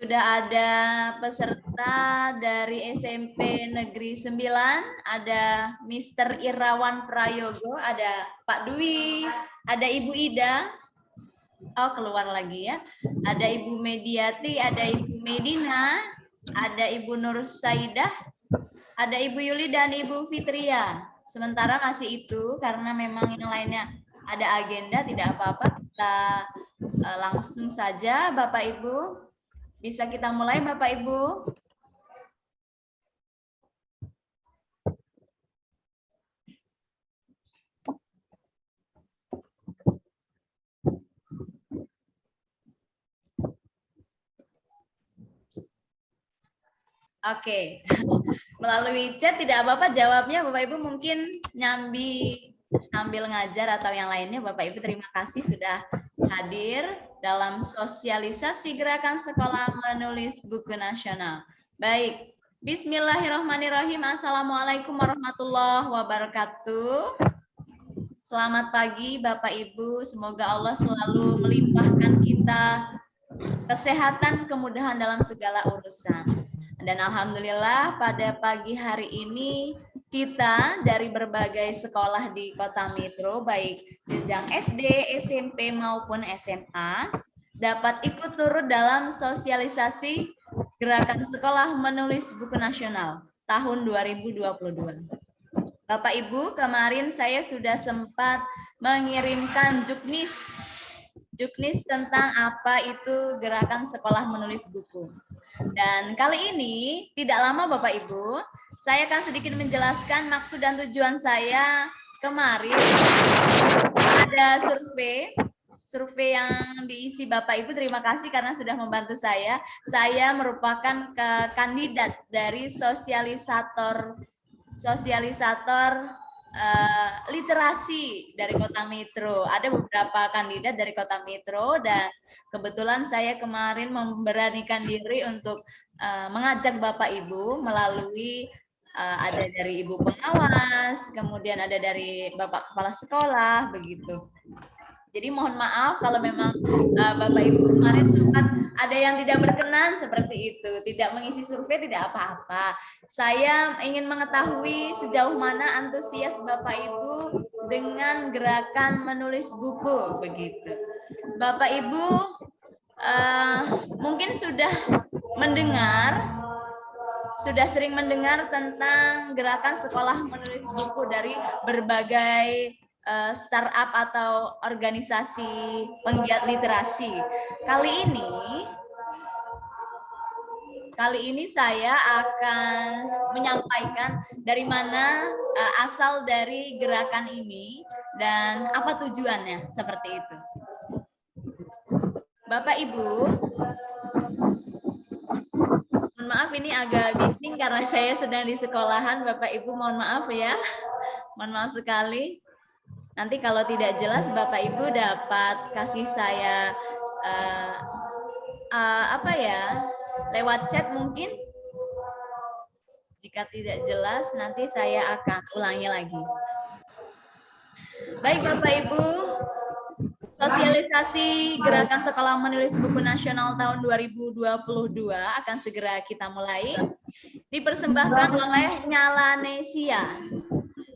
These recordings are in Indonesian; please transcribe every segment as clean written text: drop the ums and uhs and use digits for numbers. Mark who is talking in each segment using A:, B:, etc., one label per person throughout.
A: Sudah ada peserta dari SMP Negeri 9, ada Mr. Irawan Prayogo, ada Pak Dwi, ada Ibu Ida, oh keluar lagi ya, ada Ibu Mediati, ada Ibu Medina, ada Ibu Nur Saidah, ada Ibu Yuli dan Ibu Fitria. Sementara masih itu, karena memang yang lainnya ada agenda, tidak apa-apa, kita langsung saja Bapak Ibu. Bisa kita mulai Bapak Ibu? Oke, melalui chat tidak apa-apa jawabnya Bapak Ibu, mungkin nyambi sambil ngajar atau yang lainnya. Bapak Ibu terima kasih sudah hadir dalam sosialisasi gerakan sekolah menulis buku nasional. Baik, bismillahirrahmanirrahim. Assalamualaikum warahmatullahi wabarakatuh. Selamat pagi Bapak Ibu, semoga Allah selalu melimpahkan kita kesehatan, kemudahan dalam segala urusan. Dan alhamdulillah pada pagi hari ini kita dari berbagai sekolah di Kota Metro, baik jenjang SD, SMP maupun SMA, dapat ikut turut dalam sosialisasi gerakan sekolah menulis buku nasional tahun 2022. Bapak Ibu, kemarin saya sudah sempat mengirimkan juknis tentang apa itu gerakan sekolah menulis buku. Dan kali ini tidak lama Bapak Ibu, saya akan sedikit menjelaskan maksud dan tujuan saya kemarin. Ada survei yang diisi Bapak Ibu, terima kasih karena sudah membantu saya. Saya merupakan kandidat dari sosialisator literasi dari Kota Metro. Ada beberapa kandidat dari Kota Metro dan kebetulan saya kemarin memberanikan diri untuk mengajak Bapak Ibu melalui ada dari Ibu Pengawas, kemudian ada dari Bapak Kepala Sekolah, begitu. Jadi mohon maaf kalau memang Bapak Ibu kemarin sempat ada yang tidak berkenan seperti itu, tidak mengisi survei tidak apa-apa. Saya ingin mengetahui sejauh mana antusias Bapak Ibu dengan gerakan menulis buku begitu. Bapak Ibu mungkin sudah sering mendengar tentang gerakan sekolah menulis buku dari berbagai startup atau organisasi penggiat literasi. Kali ini saya akan menyampaikan dari mana asal dari gerakan ini dan apa tujuannya, seperti itu. Bapak Ibu, mohon maaf ini agak bising karena saya sedang di sekolahan. Bapak Ibu mohon maaf ya, mohon maaf sekali. Nanti kalau tidak jelas Bapak Ibu dapat kasih saya lewat chat mungkin. Jika tidak jelas nanti saya akan ulangi lagi. Baik Bapak Ibu, sosialisasi gerakan sekolah menulis buku nasional tahun 2022 akan segera kita mulai. Dipersembahkan oleh Nyalanesia,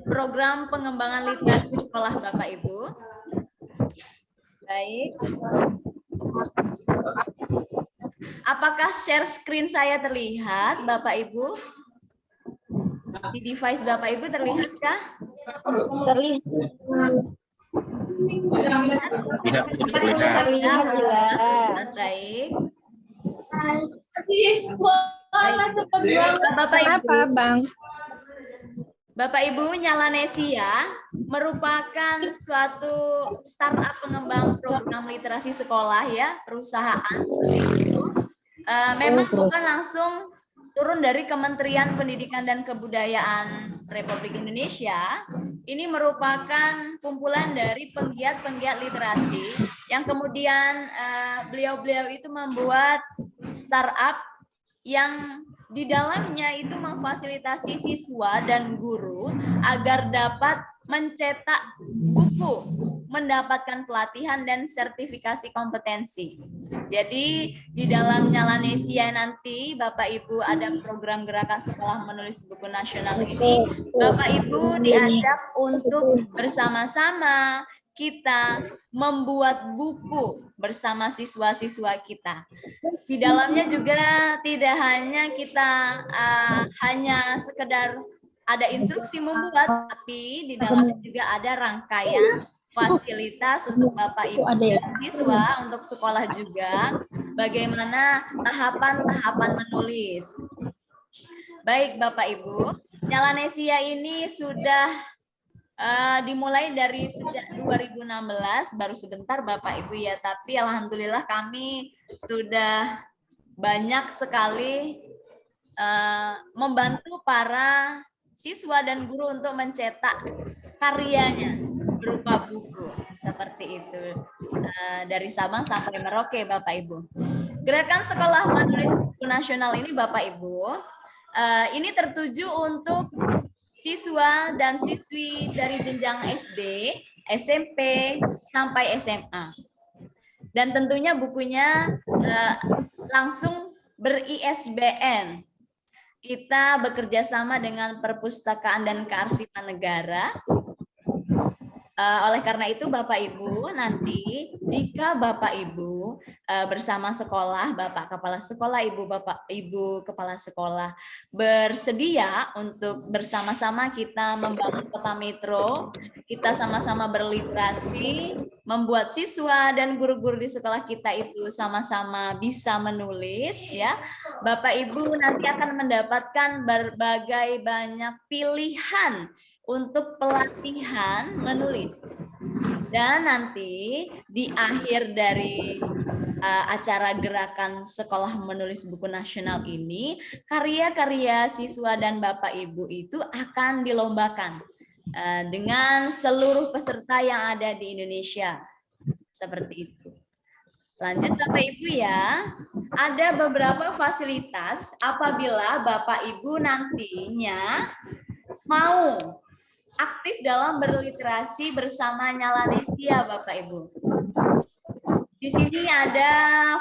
A: program pengembangan literasi sekolah Bapak Ibu. Baik. Apakah share screen saya terlihat Bapak Ibu? Di device Bapak Ibu terlihatkah?
B: Terlihat.
A: Baik. Bapak Ibu, Nyalanesia merupakan suatu startup pengembang program literasi sekolah ya, perusahaan seperti itu. Memang bukan langsung turun dari Kementerian Pendidikan dan Kebudayaan Republik Indonesia. Ini merupakan kumpulan dari penggiat-penggiat literasi yang kemudian beliau-beliau itu membuat startup yang di dalamnya itu memfasilitasi siswa dan guru agar dapat mencetak buku mendapatkan pelatihan dan sertifikasi kompetensi. Jadi di dalam Nyalanesia nanti Bapak Ibu ada program gerakan sekolah menulis buku nasional ini, Bapak Ibu diajak untuk bersama-sama kita membuat buku bersama siswa-siswa kita. Di dalamnya juga tidak hanya kita hanya sekedar ada instruksi membuat, tapi di dalamnya juga ada rangkaian fasilitas untuk Bapak Ibu dan siswa untuk sekolah juga, bagaimana tahapan-tahapan menulis. Baik Bapak Ibu, Nyalanesia ini sudah dimulai dari sejak 2016, baru sebentar Bapak Ibu ya, tapi alhamdulillah kami sudah banyak sekali membantu para siswa dan guru untuk mencetak karyanya berupa buku seperti itu, dari Sabang sampai Merauke Bapak Ibu. Gerakan sekolah menulis buku nasional ini Bapak Ibu ini tertuju untuk siswa dan siswi dari jenjang SD, SMP sampai SMA. Dan tentunya bukunya langsung ber-ISBN. Kita bekerja sama dengan Perpustakaan dan Kearsipan Negara. Oleh karena itu Bapak Ibu nanti jika Bapak Ibu bersama sekolah, Bapak Kepala Sekolah, Ibu Kepala Sekolah bersedia untuk bersama-sama kita membangun kota metro, kita sama-sama berliterasi, membuat siswa dan guru-guru di sekolah kita itu sama-sama bisa menulis ya. Bapak Ibu nanti akan mendapatkan berbagai banyak pilihan untuk pelatihan menulis. Dan nanti di akhir dari acara gerakan sekolah menulis buku nasional ini, karya-karya siswa dan Bapak Ibu itu akan dilombakan dengan seluruh peserta yang ada di Indonesia. Seperti itu. Lanjut Bapak Ibu ya, ada beberapa fasilitas apabila Bapak Ibu nantinya mau aktif dalam berliterasi bersama Nyalanesia Bapak Ibu. Di sini ada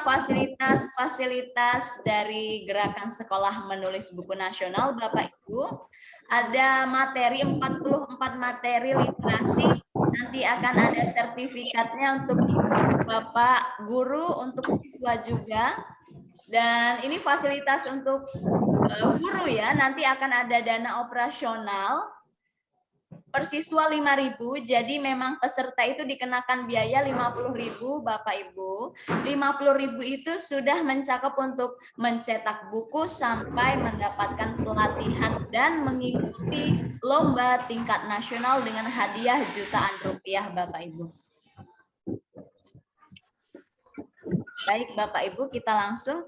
A: fasilitas-fasilitas dari gerakan sekolah menulis buku nasional Bapak Ibu. Ada materi 44 materi literasi, nanti akan ada sertifikatnya untuk Bapak guru, untuk siswa juga. Dan ini fasilitas untuk guru ya, nanti akan ada dana operasional per siswa 5.000, jadi memang peserta itu dikenakan biaya 50.000 Bapak Ibu. 50.000 itu sudah mencakup untuk mencetak buku sampai mendapatkan pelatihan dan mengikuti lomba tingkat nasional dengan hadiah jutaan rupiah Bapak Ibu. Baik Bapak Ibu, kita langsung.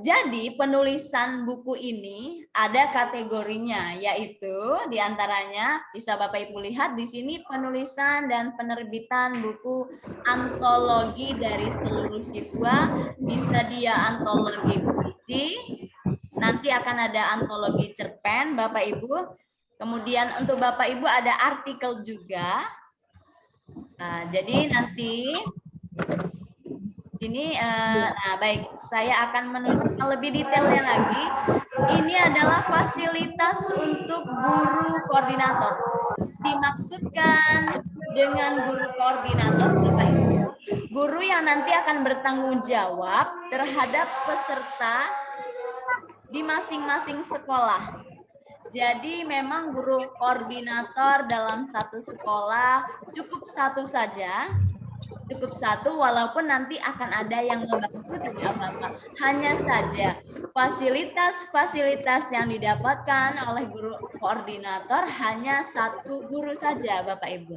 A: Jadi penulisan buku ini ada kategorinya, yaitu diantaranya bisa Bapak Ibu lihat di sini penulisan dan penerbitan buku antologi dari seluruh siswa. Bisa dia antologi puisi, nanti akan ada antologi cerpen Bapak Ibu. Kemudian untuk Bapak Ibu ada artikel juga. Jadi nanti sini, nah baik, saya akan menunjukkan lebih detailnya lagi. Ini adalah fasilitas untuk guru koordinator. Dimaksudkan dengan guru koordinator, Bapak Ibu, guru yang nanti akan bertanggung jawab terhadap peserta di masing-masing sekolah. Jadi memang guru koordinator dalam satu sekolah cukup satu saja. Cukup satu, walaupun nanti akan ada yang membantu tidak apa-apa. Hanya saja fasilitas-fasilitas yang didapatkan oleh guru koordinator hanya satu guru saja Bapak Ibu.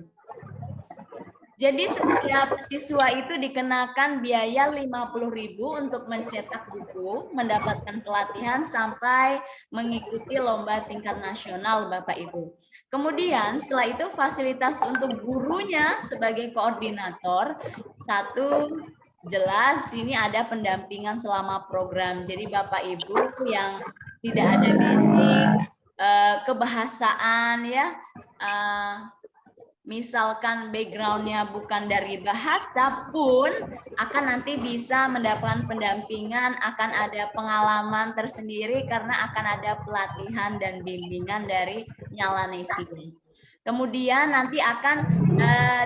A: Jadi setiap siswa itu dikenakan biaya 50.000 untuk mencetak buku, mendapatkan pelatihan sampai mengikuti lomba tingkat nasional Bapak Ibu. Kemudian setelah itu fasilitas untuk gurunya sebagai koordinator, satu jelas ini ada pendampingan selama program. Jadi Bapak Ibu yang tidak ada basic kebahasaan ya, misalkan backgroundnya bukan dari bahasa pun akan nanti bisa mendapatkan pendampingan, akan ada pengalaman tersendiri karena akan ada pelatihan dan bimbingan dari Nyalanesi. Kemudian nanti akan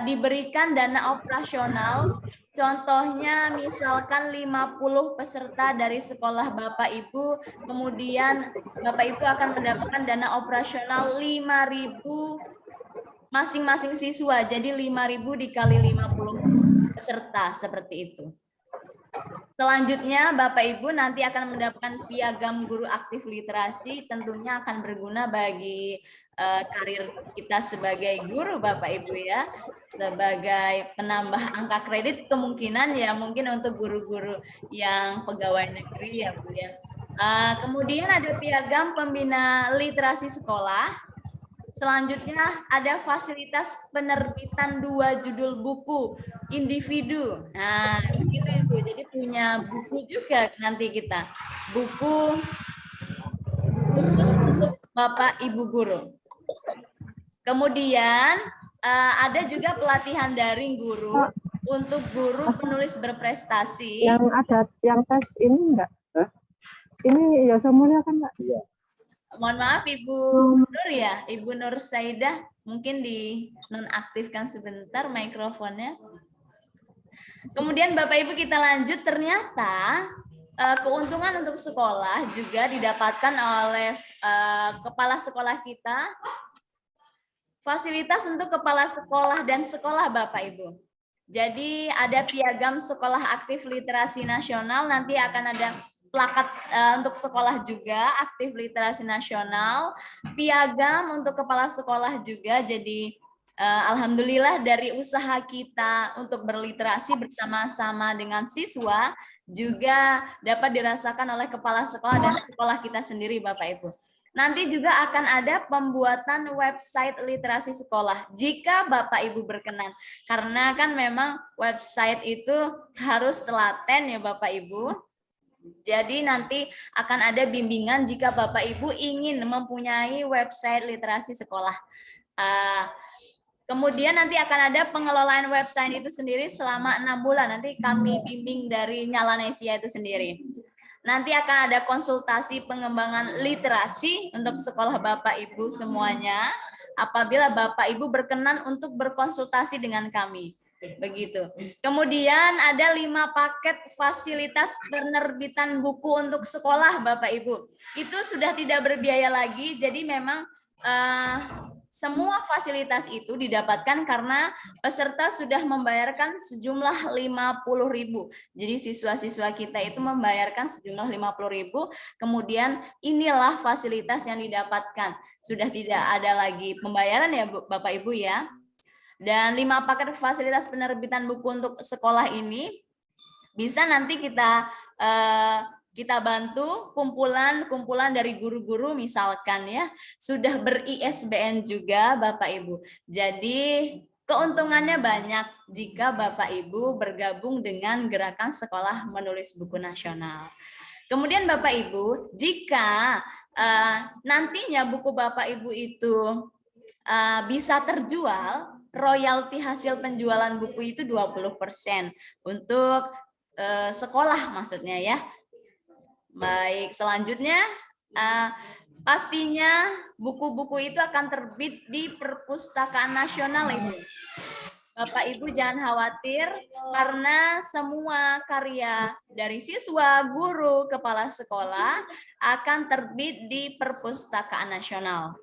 A: diberikan dana operasional, contohnya misalkan 50 peserta dari sekolah Bapak Ibu, kemudian Bapak Ibu akan mendapatkan dana operasional 5.000 masing-masing siswa, jadi 5.000 dikali 50 peserta, seperti itu. Selanjutnya, Bapak Ibu nanti akan mendapatkan piagam guru aktif literasi, tentunya akan berguna bagi karir kita sebagai guru, Bapak Ibu ya, sebagai penambah angka kredit kemungkinan ya mungkin untuk guru-guru yang pegawai negeri ya Bu ya. Kemudian ada piagam pembina literasi sekolah. Selanjutnya ada fasilitas penerbitan 2 judul buku individu. Nah, begitu Ibu. Jadi punya buku juga nanti kita. Buku khusus untuk Bapak Ibu guru. Kemudian ada juga pelatihan daring guru untuk guru penulis berprestasi.
B: Yang ada yang tes ini enggak? Ini ya semuanya kan enggak? Iya.
A: Mohon maaf Ibu Nur ya, Ibu Nur Saidah, mungkin dinonaktifkan sebentar mikrofonnya. Kemudian Bapak Ibu kita lanjut, ternyata keuntungan untuk sekolah juga didapatkan oleh kepala sekolah kita. Fasilitas untuk kepala sekolah dan sekolah Bapak Ibu. Jadi ada piagam sekolah aktif literasi nasional, nanti akan ada plakat untuk sekolah juga, aktif literasi nasional, piagam untuk kepala sekolah juga. Jadi alhamdulillah dari usaha kita untuk berliterasi bersama-sama dengan siswa juga dapat dirasakan oleh kepala sekolah dan sekolah kita sendiri Bapak Ibu. Nanti juga akan ada pembuatan website literasi sekolah jika Bapak Ibu berkenan. Karena kan memang website itu harus telaten ya Bapak Ibu. Jadi nanti akan ada bimbingan jika Bapak Ibu ingin mempunyai website literasi sekolah. Kemudian nanti akan ada pengelolaan website itu sendiri selama 6 bulan. Nanti kami bimbing dari Nyalanesia itu sendiri. Nanti akan ada konsultasi pengembangan literasi untuk sekolah Bapak Ibu semuanya. Apabila Bapak Ibu berkenan untuk berkonsultasi dengan kami. Begitu. Kemudian ada 5 paket fasilitas penerbitan buku untuk sekolah Bapak Ibu. Itu sudah tidak berbiaya lagi. Jadi memang semua fasilitas itu didapatkan karena peserta sudah membayarkan sejumlah 50.000. Jadi siswa-siswa kita itu membayarkan sejumlah 50.000. Kemudian inilah fasilitas yang didapatkan. Sudah tidak ada lagi pembayaran ya Bapak Ibu ya. Dan 5 paket fasilitas penerbitan buku untuk sekolah ini bisa nanti kita bantu kumpulan dari guru-guru misalkan ya sudah ber-ISBN juga Bapak Ibu. Jadi keuntungannya banyak jika Bapak Ibu bergabung dengan gerakan sekolah menulis buku nasional. Kemudian Bapak Ibu, jika nantinya buku Bapak Ibu itu bisa terjual, royalti hasil penjualan buku itu 20% untuk sekolah maksudnya ya. Baik, selanjutnya pastinya buku-buku itu akan terbit di Perpustakaan Nasional Ibu. Bapak Ibu jangan khawatir karena semua karya dari siswa, guru, kepala sekolah akan terbit di Perpustakaan Nasional.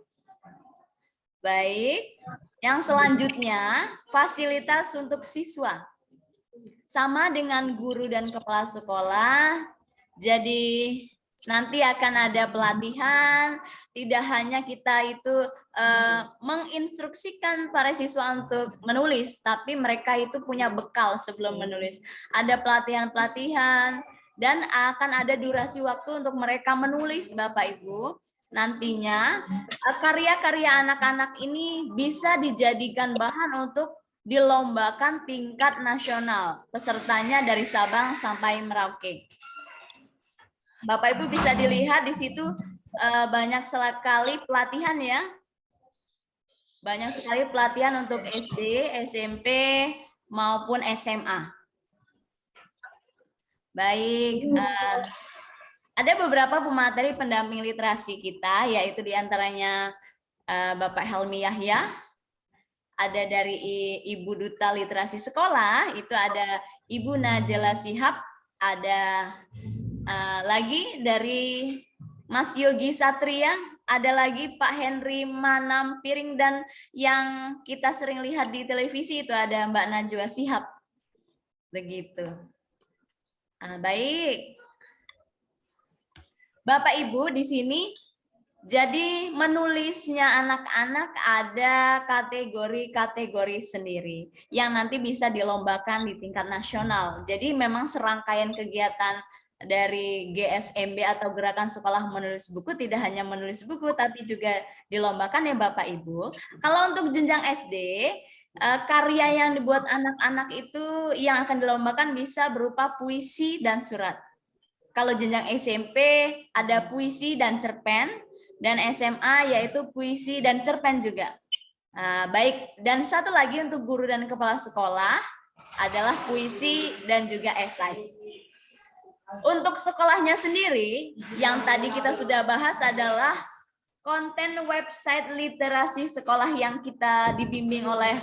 A: Baik, yang selanjutnya fasilitas untuk siswa. Sama dengan guru dan kepala sekolah. Jadi nanti akan ada pelatihan, tidak hanya kita itu menginstruksikan para siswa untuk menulis, tapi mereka itu punya bekal sebelum menulis. Ada pelatihan-pelatihan dan akan ada durasi waktu untuk mereka menulis Bapak Ibu. Nantinya karya-karya anak-anak ini bisa dijadikan bahan untuk dilombakan tingkat nasional. Pesertanya dari Sabang sampai Merauke. Bapak Ibu bisa dilihat di situ banyak sekali pelatihan ya. Banyak sekali pelatihan untuk SD, SMP, maupun SMA. Baik, ada beberapa pemateri pendamping literasi kita, yaitu diantaranya Bapak Helmi Yahya, ada dari Ibu Duta Literasi Sekolah, itu ada Ibu Najela Shihab, ada lagi dari Mas Yogi Satria, ada lagi Pak Henry Manampiring, dan yang kita sering lihat di televisi itu ada Mbak Najwa Shihab. Begitu. Baik. Bapak Ibu di sini, jadi menulisnya anak-anak ada kategori-kategori sendiri yang nanti bisa dilombakan di tingkat nasional. Jadi memang serangkaian kegiatan dari GSMB atau Gerakan Sekolah Menulis Buku tidak hanya menulis buku, tapi juga dilombakan ya Bapak Ibu. Kalau untuk jenjang SD, karya yang dibuat anak-anak itu yang akan dilombakan bisa berupa puisi dan surat. Kalau jenjang SMP ada puisi dan cerpen, dan SMA yaitu puisi dan cerpen juga. Baik, dan satu lagi untuk guru dan kepala sekolah adalah puisi dan juga esai. Untuk sekolahnya sendiri, yang tadi kita sudah bahas adalah konten website literasi sekolah yang kita dibimbing oleh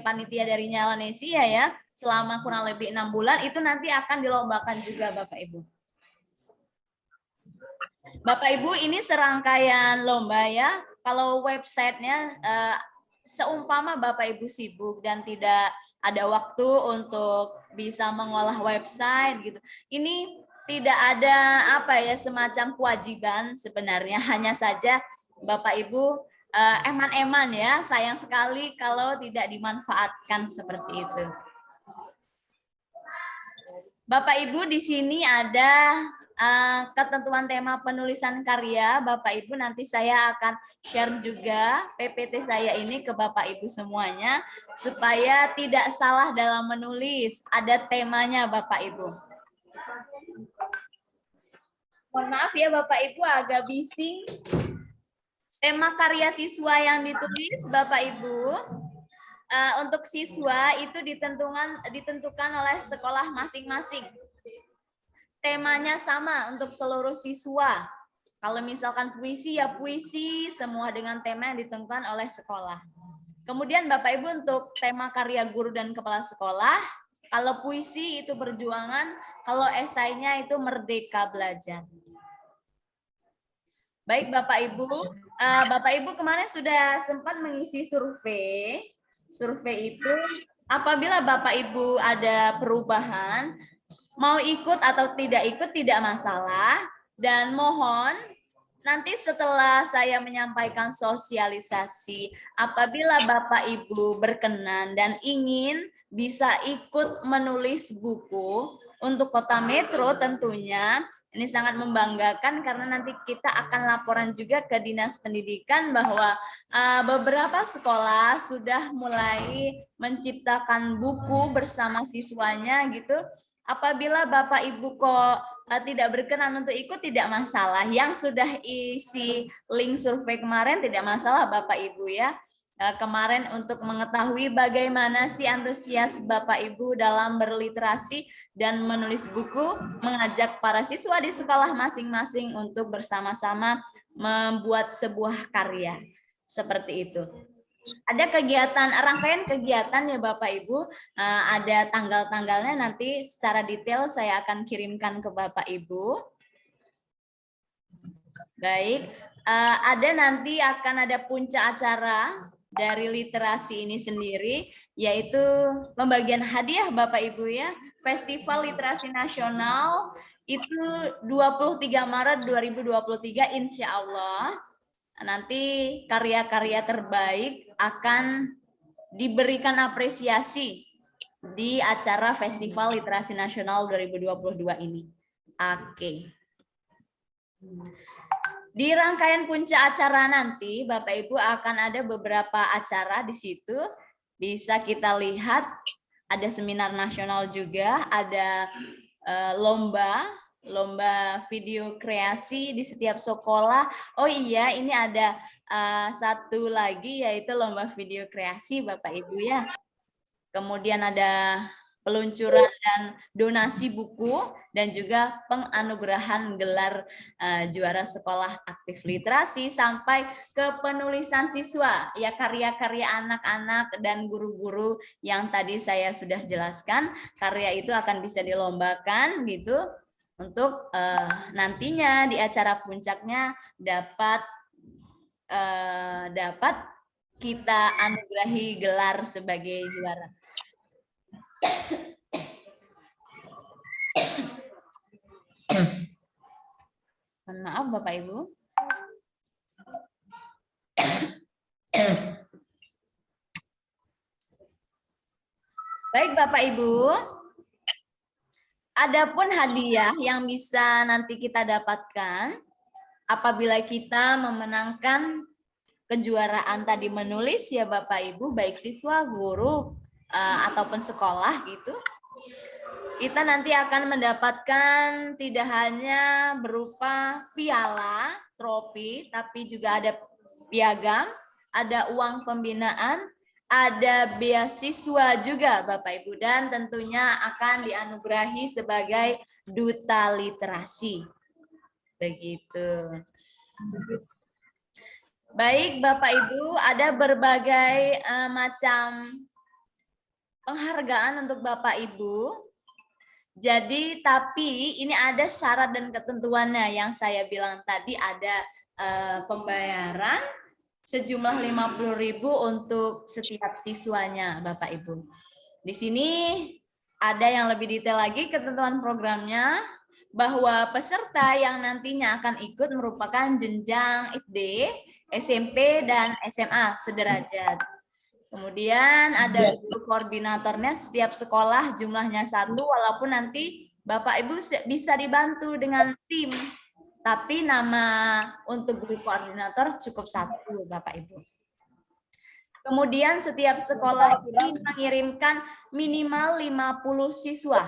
A: panitia dari Nyala Nesia ya, selama kurang lebih 6 bulan, itu nanti akan dilombakan juga Bapak Ibu. Bapak Ibu, ini serangkaian lomba ya. Kalau websitenya seumpama Bapak Ibu sibuk dan tidak ada waktu untuk bisa mengolah website gitu. Ini tidak ada apa ya, semacam kewajiban sebenarnya, hanya saja Bapak Ibu eman-eman ya, sayang sekali kalau tidak dimanfaatkan seperti itu. Bapak Ibu di sini ada ketentuan tema penulisan karya. Bapak Ibu nanti saya akan share juga PPT saya ini ke Bapak Ibu semuanya supaya tidak salah dalam menulis. Ada temanya Bapak Ibu. Mohon maaf ya Bapak Ibu agak bising. Tema karya siswa yang ditulis Bapak Ibu untuk siswa itu ditentukan oleh sekolah masing-masing. Temanya sama untuk seluruh siswa. Kalau misalkan puisi ya puisi, semua dengan tema yang ditentukan oleh sekolah. Kemudian Bapak Ibu untuk tema karya guru dan kepala sekolah, kalau puisi itu perjuangan, kalau esainya itu merdeka belajar. Baik Bapak Ibu, Bapak Ibu kemarin sudah sempat mengisi survei. Survei itu apabila Bapak Ibu ada perubahan, mau ikut atau tidak ikut tidak masalah, dan mohon nanti setelah saya menyampaikan sosialisasi, apabila Bapak Ibu berkenan dan ingin bisa ikut menulis buku untuk Kota Metro tentunya, ini sangat membanggakan karena nanti kita akan laporan juga ke Dinas Pendidikan bahwa beberapa sekolah sudah mulai menciptakan buku bersama siswanya gitu. Apabila Bapak Ibu kok tidak berkenan untuk ikut tidak masalah. Yang sudah isi link survei kemarin tidak masalah Bapak Ibu ya. Kemarin untuk mengetahui bagaimana sih antusias Bapak Ibu dalam berliterasi dan menulis buku, mengajak para siswa di sekolah masing-masing untuk bersama-sama membuat sebuah karya. Seperti itu. Ada kegiatan, rangkaian kegiatan ya Bapak Ibu, ada tanggal-tanggalnya nanti secara detail saya akan kirimkan ke Bapak Ibu. Baik, ada nanti akan ada puncak acara dari literasi ini sendiri, yaitu pembagian hadiah Bapak Ibu ya, Festival Literasi Nasional itu 23 Maret 2023 insya Allah. Nanti karya-karya terbaik akan diberikan apresiasi di acara Festival Literasi Nasional 2022 ini. Oke. Di rangkaian puncak acara nanti, Bapak Ibu akan ada beberapa acara di situ. Bisa kita lihat, ada seminar nasional juga, ada lomba lomba video kreasi di setiap sekolah. Oh iya, ini ada satu lagi yaitu lomba video kreasi Bapak Ibu ya. Kemudian ada peluncuran dan donasi buku dan juga penganugerahan gelar juara sekolah aktif literasi sampai ke penulisan siswa ya, karya-karya anak-anak dan guru-guru yang tadi saya sudah jelaskan. Karya itu akan bisa dilombakan gitu untuk nantinya di acara puncaknya dapat kita anugerahi gelar sebagai juara. Mohon maaf Bapak Ibu. Baik Bapak Ibu. Adapun hadiah yang bisa nanti kita dapatkan apabila kita memenangkan kejuaraan tadi menulis ya Bapak Ibu, baik siswa, guru, ataupun sekolah gitu. Kita nanti akan mendapatkan tidak hanya berupa piala, trofi, tapi juga ada piagam, ada uang pembinaan, ada beasiswa juga Bapak Ibu, dan tentunya akan dianugerahi sebagai duta literasi. Begitu. Baik Bapak Ibu, ada berbagai macam penghargaan untuk Bapak Ibu. Jadi, tapi ini ada syarat dan ketentuannya yang saya bilang tadi, ada pembayaran sejumlah 50.000 untuk setiap siswanya, Bapak Ibu. Di sini ada yang lebih detail lagi ketentuan programnya, bahwa peserta yang nantinya akan ikut merupakan jenjang SD, SMP, dan SMA sederajat. Kemudian ada guru koordinatornya, setiap sekolah jumlahnya 1, walaupun nanti Bapak Ibu bisa dibantu dengan tim. Tapi nama untuk guru koordinator cukup 1 Bapak Ibu. Kemudian setiap sekolah ini mengirimkan minimal 50 siswa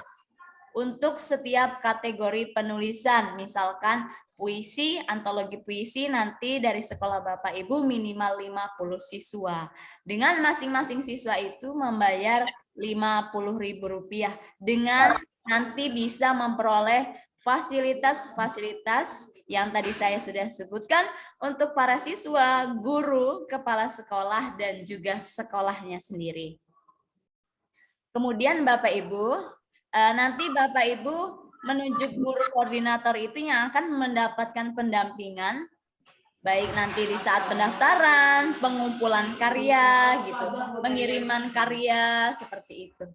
A: untuk setiap kategori penulisan. Misalkan puisi, antologi puisi, nanti dari sekolah Bapak Ibu minimal 50 siswa. Dengan masing-masing siswa itu membayar Rp50.000 dengan nanti bisa memperoleh fasilitas-fasilitas yang tadi saya sudah sebutkan untuk para siswa, guru, kepala sekolah, dan juga sekolahnya sendiri. Kemudian Bapak Ibu, nanti Bapak Ibu menunjuk guru koordinator itu yang akan mendapatkan pendampingan, baik nanti di saat pendaftaran, pengumpulan karya, gitu, pengiriman karya, seperti itu.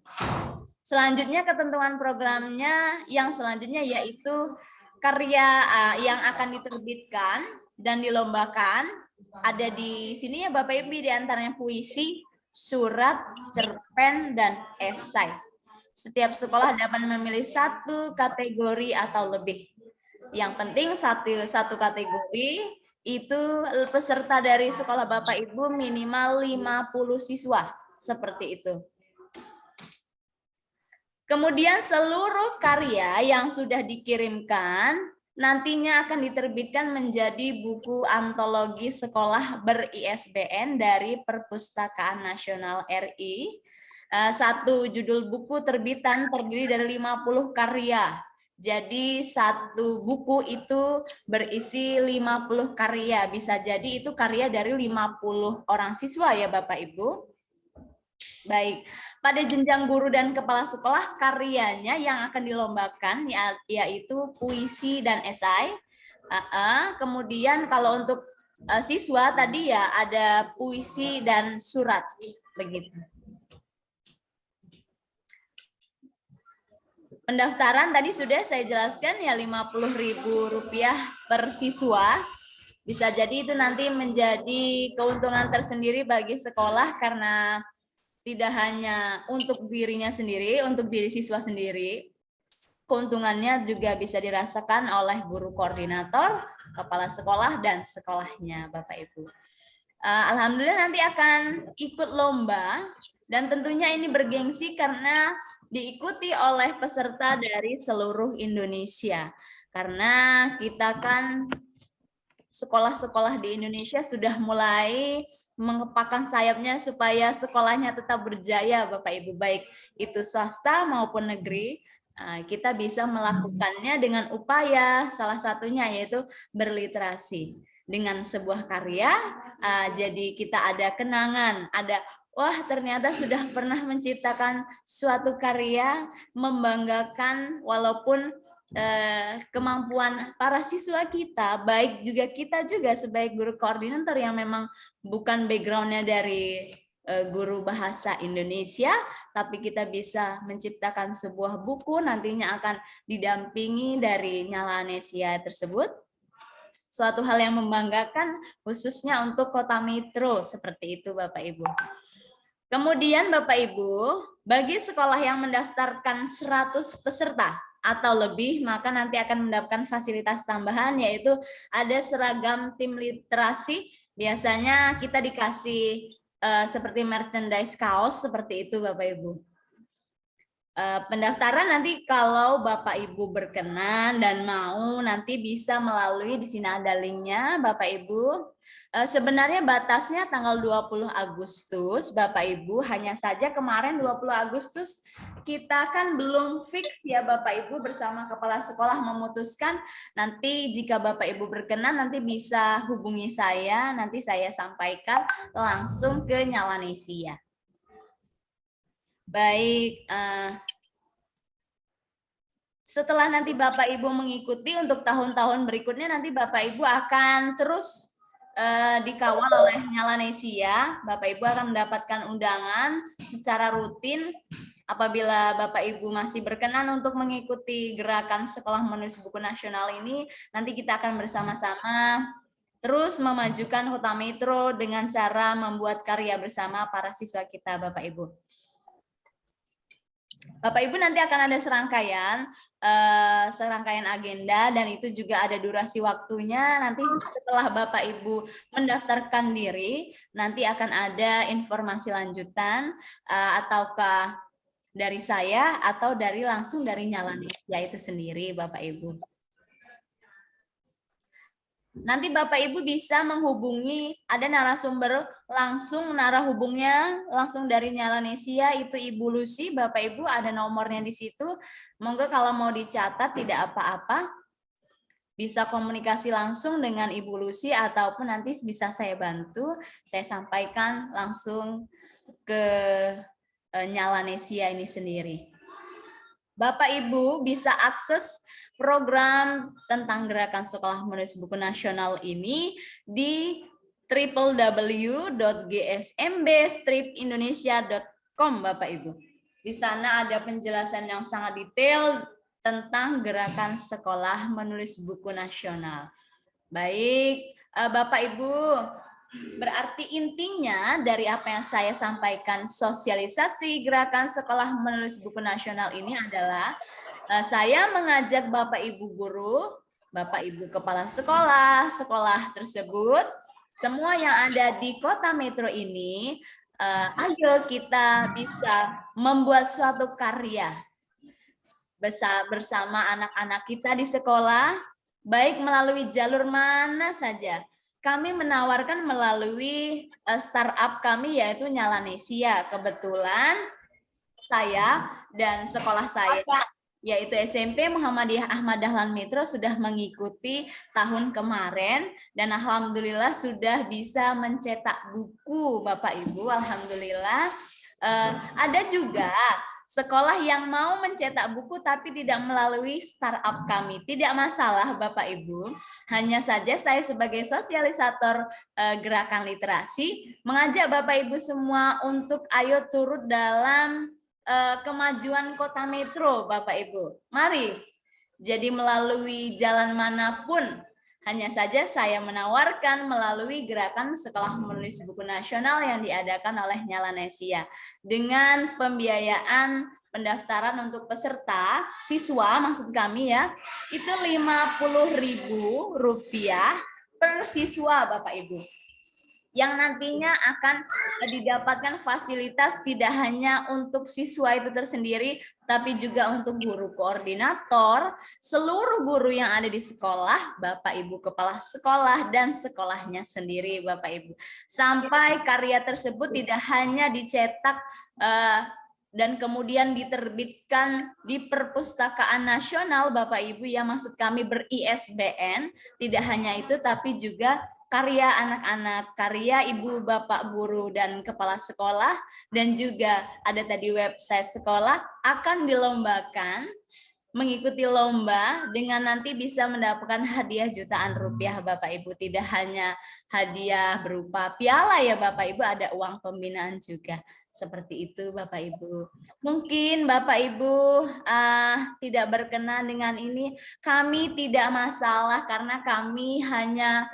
A: Selanjutnya ketentuan programnya yang selanjutnya yaitu karya yang akan diterbitkan dan dilombakan. Ada di sini ya Bapak Ibu, di antaranya puisi, surat, cerpen, dan esai. Setiap sekolah dapat memilih 1 kategori atau lebih. Yang penting satu kategori itu peserta dari sekolah Bapak Ibu minimal 50 siswa. Seperti itu. Kemudian seluruh karya yang sudah dikirimkan nantinya akan diterbitkan menjadi buku antologi sekolah ber-ISBN dari Perpustakaan Nasional RI. 1 judul buku terbitan terdiri dari 50 karya. Jadi 1 buku itu berisi 50 karya. Bisa jadi itu karya dari 50 orang siswa ya Bapak Ibu. Baik, pada jenjang guru dan kepala sekolah karyanya yang akan dilombakan yaitu puisi dan esai. Kemudian kalau untuk siswa tadi ya ada puisi dan surat, begitu. Pendaftaran tadi sudah saya jelaskan ya, Rp50.000 per siswa. Bisa jadi itu nanti menjadi keuntungan tersendiri bagi sekolah karena tidak hanya untuk dirinya sendiri, untuk diri siswa sendiri, keuntungannya juga bisa dirasakan oleh guru koordinator, kepala sekolah, dan sekolahnya Bapak Ibu. Alhamdulillah nanti akan ikut lomba, dan tentunya ini bergengsi karena diikuti oleh peserta dari seluruh Indonesia. Karena kita kan sekolah-sekolah di Indonesia sudah mulai mengepakkan sayapnya supaya sekolahnya tetap berjaya, Bapak Ibu, baik itu swasta maupun negeri. Kita bisa melakukannya dengan upaya salah satunya yaitu berliterasi. Dengan sebuah karya, jadi kita ada kenangan, ada wah ternyata sudah pernah menciptakan suatu karya, membanggakan walaupun kemampuan para siswa kita, baik juga kita juga sebagai guru koordinator yang memang bukan backgroundnya dari guru bahasa Indonesia, tapi kita bisa menciptakan sebuah buku nantinya akan didampingi dari Nyalanesia tersebut. Suatu hal yang membanggakan khususnya untuk Kota Metro seperti itu Bapak Ibu. Kemudian Bapak Ibu, bagi sekolah yang mendaftarkan 100 peserta atau lebih, maka nanti akan mendapatkan fasilitas tambahan, yaitu ada seragam tim literasi. Biasanya kita dikasih seperti merchandise kaos seperti itu Bapak Ibu. Pendaftaran nanti kalau Bapak Ibu berkenan dan mau, nanti bisa melalui, di sini ada linknya Bapak Ibu. Sebenarnya batasnya tanggal 20 Agustus, Bapak Ibu, hanya saja kemarin 20 Agustus kita kan belum fix ya Bapak Ibu, bersama kepala sekolah memutuskan. Nanti jika Bapak Ibu berkenan nanti bisa hubungi saya, nanti saya sampaikan langsung ke Nyalanesia. Baik, setelah nanti Bapak Ibu mengikuti untuk tahun-tahun berikutnya, nanti Bapak Ibu akan terus dikawal oleh Nyalanesia. Bapak Ibu akan mendapatkan undangan secara rutin. Apabila Bapak Ibu masih berkenan untuk mengikuti gerakan Sekolah Menulis Buku Nasional ini, nanti kita akan bersama-sama terus memajukan Kota Metro dengan cara membuat karya bersama para siswa kita, Bapak Ibu. Bapak Ibu nanti akan ada serangkaian agenda, dan itu juga ada durasi waktunya. Nanti setelah Bapak Ibu mendaftarkan diri, nanti akan ada informasi lanjutan ataukah dari saya atau langsung dari Nyalanesia itu sendiri Bapak Ibu. Nanti Bapak Ibu bisa menghubungi, ada narasumber langsung, narahubungnya langsung dari Nyalanesia, itu Ibu Lucy. Bapak Ibu ada nomornya di situ. Monggo kalau mau dicatat tidak apa-apa. Bisa komunikasi langsung dengan Ibu Lucy ataupun nanti bisa saya bantu, saya sampaikan langsung ke Nyalanesia ini sendiri. Bapak Ibu bisa akses program tentang gerakan Sekolah Menulis Buku Nasional ini di www.gsmb-indonesia.com Bapak Ibu. Di sana ada penjelasan yang sangat detail tentang gerakan Sekolah Menulis Buku Nasional. Baik, Bapak Ibu, berarti intinya dari apa yang saya sampaikan, sosialisasi gerakan Sekolah Menulis Buku Nasional ini adalah saya mengajak Bapak Ibu guru, Bapak Ibu kepala sekolah, sekolah tersebut, semua yang ada di Kota Metro ini, ayo kita bisa membuat suatu karya bersama anak-anak kita di sekolah, baik melalui jalur mana saja. Kami menawarkan melalui startup kami yaitu Nyalanesia. Kebetulan saya dan sekolah saya yaitu SMP Muhammadiyah Ahmad Dahlan Metro sudah mengikuti tahun kemarin dan alhamdulillah sudah bisa mencetak buku Bapak Ibu. Alhamdulillah. Ada juga sekolah yang mau mencetak buku tapi tidak melalui startup kami. Tidak masalah Bapak Ibu. Hanya saja saya sebagai sosialisator gerakan literasi mengajak Bapak Ibu semua untuk ayo turut dalam kemajuan Kota Metro Bapak Ibu. Mari. Jadi melalui jalan manapun. Hanya saja saya menawarkan melalui gerakan Sekolah Menulis Buku Nasional yang diadakan oleh Nyalanesia dengan pembiayaan pendaftaran untuk peserta siswa, maksud kami ya, itu Rp50.000 per siswa Bapak Ibu. yang nantinya akan didapatkan fasilitas tidak hanya untuk siswa itu tersendiri, tapi juga untuk guru koordinator, seluruh guru yang ada di sekolah, Bapak Ibu kepala sekolah, dan sekolahnya sendiri, Bapak Ibu. Sampai karya tersebut tidak hanya dicetak dan kemudian diterbitkan di perpustakaan nasional, Bapak Ibu, ya, maksud kami ber-ISBN, tidak hanya itu, tapi juga karya anak-anak, karya ibu bapak guru dan kepala sekolah, dan juga ada tadi website sekolah akan dilombakan, mengikuti lomba dengan nanti bisa mendapatkan hadiah jutaan rupiah, Bapak Ibu. Tidak hanya hadiah berupa piala ya Bapak Ibu, ada uang pembinaan juga. Seperti itu Bapak Ibu. Mungkin Bapak Ibu tidak berkenan dengan ini, kami tidak masalah karena kami hanya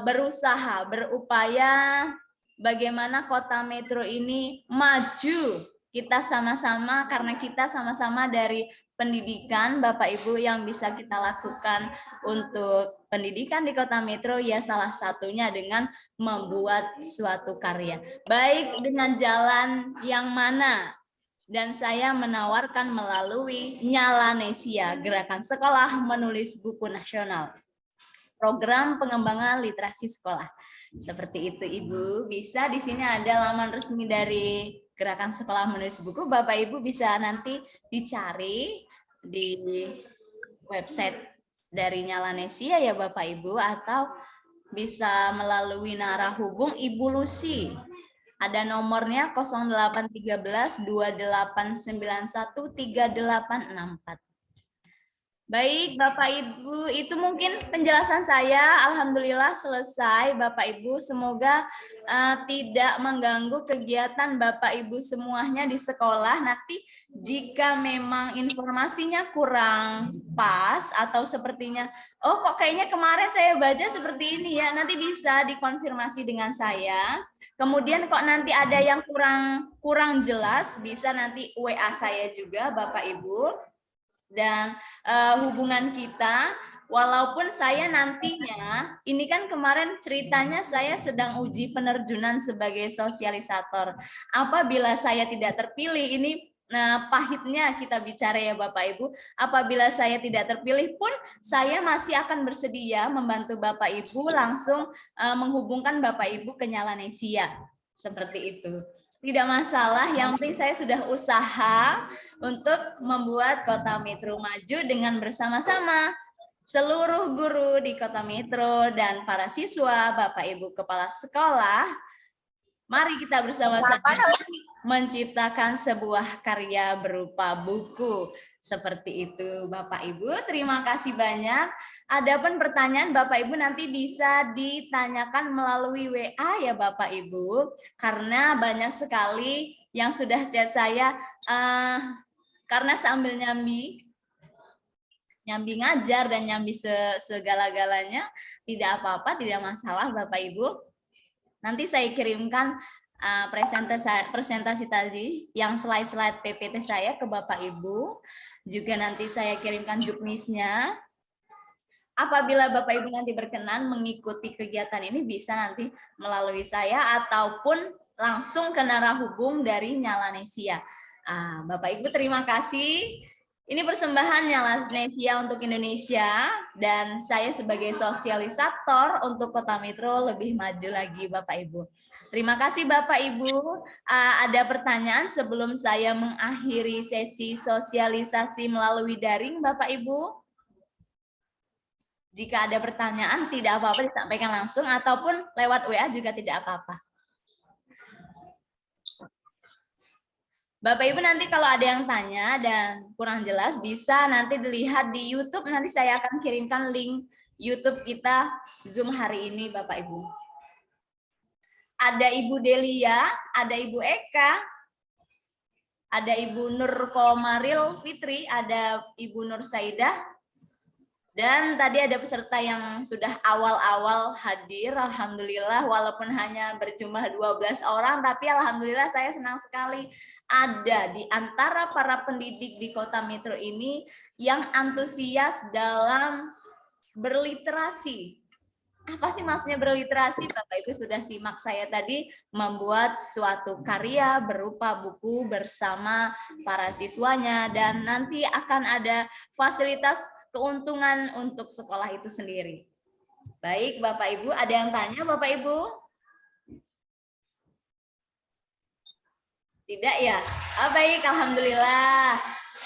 A: berusaha, berupaya bagaimana kota metro ini maju. Kita sama-sama, karena kita sama-sama dari pendidikan, Bapak Ibu, yang bisa kita lakukan untuk pendidikan di kota metro, ya salah satunya dengan membuat suatu karya. Baik dengan jalan yang mana? Dan saya menawarkan melalui Nyalanesia, Gerakan Sekolah Menulis Buku Nasional. Program pengembangan literasi sekolah. Seperti itu Ibu. Bisa di sini ada laman resmi dari Gerakan Sekolah Menulis Buku. Bapak Ibu bisa nanti dicari di website dari Nyalanesia ya Bapak Ibu, atau bisa melalui narahubung Ibu Lucy. Ada nomornya 0813 2891 3864. Baik, Bapak Ibu, itu mungkin penjelasan saya. Alhamdulillah selesai, Bapak Ibu. Semoga tidak mengganggu kegiatan Bapak Ibu semuanya di sekolah. Nanti jika memang informasinya kurang pas atau sepertinya, oh kok kayaknya kemarin saya baca seperti ini ya, nanti bisa dikonfirmasi dengan saya. Kemudian kok nanti ada yang kurang jelas, bisa nanti WA saya juga, Bapak Ibu. Dan hubungan kita, walaupun saya nantinya, ini kan kemarin ceritanya saya sedang uji penerjunan sebagai sosialisator. Apabila saya tidak terpilih, ini pahitnya kita bicara ya Bapak Ibu, apabila saya tidak terpilih pun, saya masih akan bersedia membantu Bapak Ibu langsung menghubungkan Bapak Ibu ke Nyalanesia. Seperti itu. Tidak masalah, yang penting saya sudah usaha untuk membuat Kota Metro maju dengan bersama-sama seluruh guru di Kota Metro dan para siswa, Bapak Ibu kepala sekolah. Mari kita bersama-sama menciptakan sebuah karya berupa buku. Seperti itu Bapak Ibu, terima kasih banyak. Adapun pertanyaan Bapak Ibu nanti bisa ditanyakan melalui WA ya Bapak Ibu, karena banyak sekali yang sudah chat saya karena sambil nyambi ngajar dan nyambi segala-galanya, tidak apa-apa, tidak masalah Bapak Ibu. Nanti saya kirimkan presentasi tadi yang slide-slide PPT saya ke Bapak Ibu. Juga nanti saya kirimkan juknisnya. Apabila Bapak Ibu nanti berkenan mengikuti kegiatan ini, bisa nanti melalui saya ataupun langsung ke narahubung dari Nyalanesia. Bapak Ibu terima kasih. Ini persembahan Nyalanesia untuk Indonesia, dan saya sebagai sosialisator untuk Kota Metro lebih maju lagi Bapak Ibu. Terima kasih Bapak Ibu. Ada pertanyaan sebelum saya mengakhiri sesi sosialisasi melalui daring Bapak Ibu? Jika ada pertanyaan tidak apa-apa disampaikan langsung ataupun lewat WA juga tidak apa-apa. Bapak Ibu nanti kalau ada yang tanya dan kurang jelas bisa nanti dilihat di YouTube, nanti saya akan kirimkan link YouTube kita Zoom hari ini Bapak Ibu. Ada Ibu Delia, ada Ibu Eka, ada Ibu Nur Komaril Fitri, ada Ibu Nur Saidah, dan tadi ada peserta yang sudah awal-awal hadir, alhamdulillah, walaupun hanya berjumlah 12 orang, tapi alhamdulillah saya senang sekali ada di antara para pendidik di Kota Metro ini yang antusias dalam berliterasi. Apa sih maksudnya berliterasi? Bapak Ibu sudah simak saya tadi membuat suatu karya berupa buku bersama para siswanya dan nanti akan ada fasilitas keuntungan untuk sekolah itu sendiri. Baik, Bapak Ibu, ada yang tanya Bapak Ibu? Tidak ya? Baik, alhamdulillah.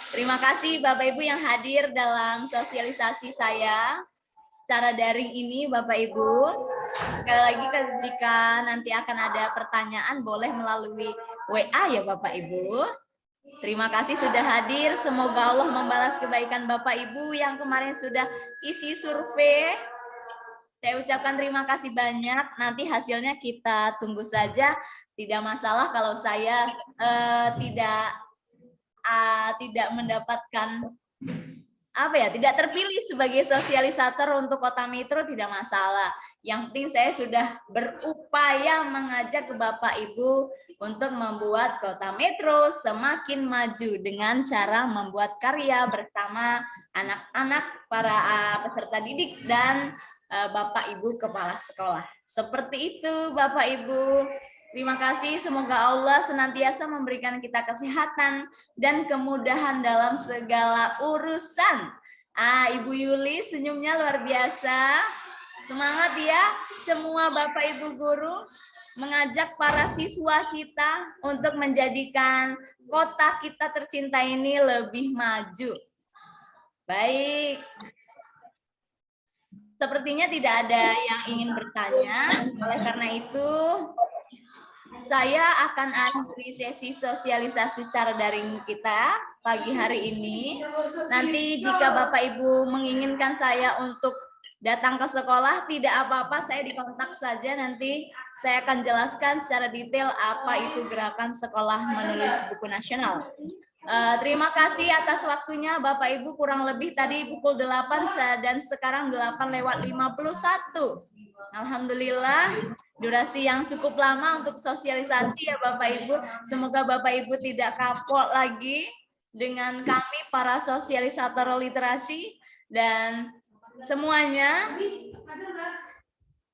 A: Terima kasih Bapak Ibu yang hadir dalam sosialisasi saya secara daring ini Bapak Ibu. Sekali lagi jika nanti akan ada pertanyaan boleh melalui WA ya Bapak Ibu. Terima kasih sudah hadir. Semoga Allah membalas kebaikan Bapak Ibu yang kemarin sudah isi survei. Saya ucapkan terima kasih banyak. Nanti hasilnya kita tunggu saja. Tidak masalah kalau saya tidak mendapatkan tidak terpilih sebagai sosialisator untuk Kota Metro, tidak masalah. Yang penting saya sudah berupaya mengajak ke Bapak Ibu untuk membuat Kota Metro semakin maju dengan cara membuat karya bersama anak-anak, para peserta didik dan Bapak Ibu kepala sekolah. Seperti itu Bapak Ibu. Terima kasih, semoga Allah senantiasa memberikan kita kesehatan dan kemudahan dalam segala urusan. Ibu Yuli senyumnya luar biasa. Semangat ya semua Bapak Ibu guru mengajak para siswa kita untuk menjadikan kota kita tercinta ini lebih maju. Baik. Sepertinya tidak ada yang ingin bertanya. Oleh karena itu, saya akan akhiri sesi sosialisasi secara daring kita pagi hari ini. Nanti jika Bapak Ibu menginginkan saya untuk datang ke sekolah, tidak apa-apa, saya dikontak saja. Nanti saya akan jelaskan secara detail apa itu gerakan sekolah menulis buku nasional. Terima kasih atas waktunya Bapak Ibu, kurang lebih tadi pukul 8 dan sekarang 8:51. Alhamdulillah, durasi yang cukup lama untuk sosialisasi ya Bapak Ibu. Semoga Bapak Ibu tidak kapok lagi dengan kami para sosialisator literasi dan semuanya.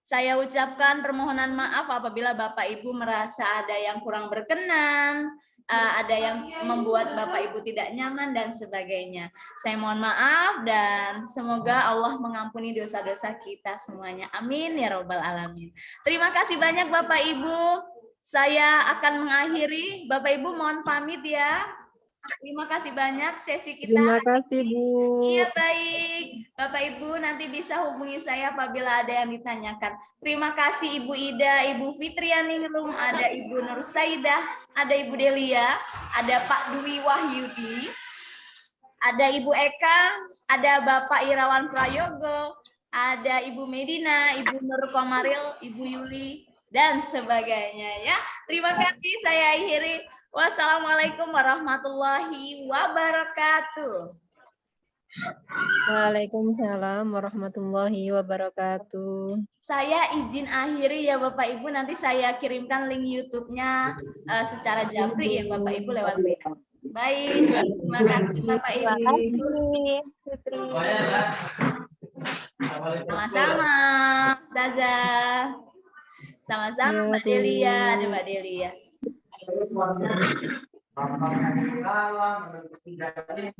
A: Saya ucapkan permohonan maaf apabila Bapak Ibu merasa ada yang kurang berkenan, ada yang membuat Bapak Ibu tidak nyaman dan sebagainya. Saya mohon maaf dan semoga Allah mengampuni dosa-dosa kita semuanya. Amin ya robbal alamin. Terima kasih banyak Bapak Ibu. Saya akan mengakhiri. Bapak Ibu mohon pamit ya. Terima kasih banyak sesi kita.
B: Terima kasih Bu.
A: Iya baik. Bapak Ibu nanti bisa hubungi saya apabila ada yang ditanyakan. Terima kasih Ibu Ida, Ibu Fitrianingrum, ada Ibu Nur Saidah, ada Ibu Delia, ada Pak Dwi Wahyudi, ada Ibu Eka, ada Bapak Irawan Prayogo, ada Ibu Medina, Ibu Nur Komaril, Ibu Yuli, dan sebagainya ya. Terima kasih, saya akhiri. Wassalamualaikum warahmatullahi wabarakatuh.
B: Waalaikumsalam warahmatullahi wabarakatuh.
A: Saya izin akhiri ya Bapak Ibu, nanti saya kirimkan link YouTube-nya secara japri ya Bapak Ibu lewat WA. Baik, terima kasih Bapak Ibu. Sama-sama, Zaza. Sama-sama Mbak Delia, ada Mbak Delia.